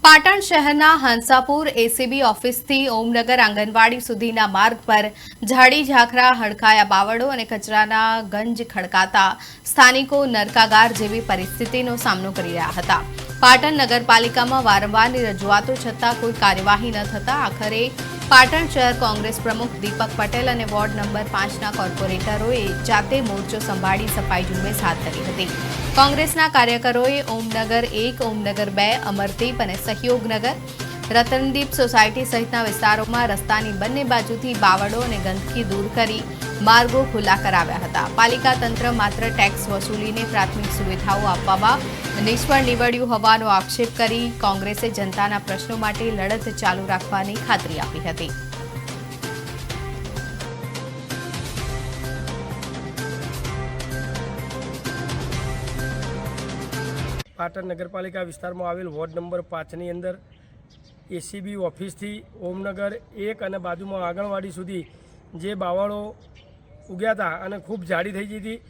પાટણ શહેરના હંસાપુર એસીબી ઓફિસથી ઓમનગર આંગણવાડી સુધીના માર્ગ પર ઝાડી ઝાખરા હડકાયા બાવળો અને કચરાના ગંજ ખડકાતા સ્થાનિકો નરકાગાર જેવી પરિસ્થિતિનો સામનો કરી રહ્યા હતા। પાટણ નગરપાલિકામાં વારંવારની રજૂઆતો છતાં કોઈ કાર્યવાહી ન થતા આખરે પાટણ શહેર કોંગ્રેસ પ્રમુખ દીપક પટેલ અને વોર્ડ નંબર 5ના કોર્પોરેટરોએ જાતે મોરચો સંભાળી સફાઈ ઝુંબેશ હાથ ધરી હતી। કોંગ્રેસના કાર્યકરોએ ઓમનગર 1, ઓમનગર 2, અમરદીપ અને સહયોગનગર, રતનદીપ સોસાયટી સહિતના વિસ્તારોમાં રસ્તાની બંને બાજુથી બાવળો અને ગંદકી દૂર કરી માર્ગો ખુલ્લા કરાવ્યા હતા। પાલિકા તંત્ર માત્ર ટેક્સ વસૂલીને પ્રાથમિક સુવિધાઓ આપવામાં નિષ્ફળ નીવડ્યું હોવાનો આક્ષેપ કરી કોંગ્રેસે જનતાના પ્રશ્નો માટે લડત ચાલુ રાખવાની ખાતરી આપી હતી। પાટણ નગરપાલિકા વિસ્તારમાં આવેલ વોર્ડ નંબર 5ની અંદર એસીબી ઓફિસથી ઓમનગર 1 અને બાજુમાં આંગણવાડી સુધી જે બાવળો ઉગ્યા હતા અને ખૂબ જાડી થઈ ગઈ હતી,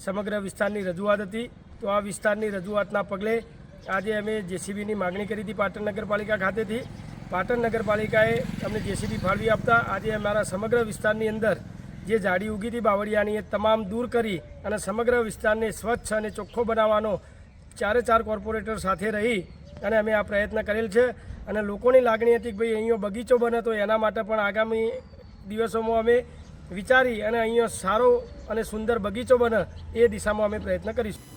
સમગ્ર વિસ્તારની રજૂઆત હતી। તો આ વિસ્તારની રજૂઆતના પગલે આજે અમે જેસીબીની માગણી કરી હતી પાટણ નગરપાલિકા ખાતેથી। પાટણ નગરપાલિકાએ અમને જેસીબી ફાળવી આપતા આજે અમારા સમગ્ર વિસ્તારની અંદર જે જાડી ઉગી હતી બાવળિયાની એ તમામ દૂર કરી અને સમગ્ર વિસ્તારને સ્વચ્છ અને ચોખ્ખો બનાવવાનો 4 કોર્પોરેટર સાથે રહી અને અમે આ પ્રયત્ન કરેલ છે। અને લોકોની લાગણી હતી કે ભાઈ અહીંયા બગીચો બને તો એના માટે પણ આગામી દિવસોમાં અમે વિચારી અને અહીંયા સારો અને સુંદર બગીચો બને એ દિશામાં અમે પ્રયત્ન કરીશું।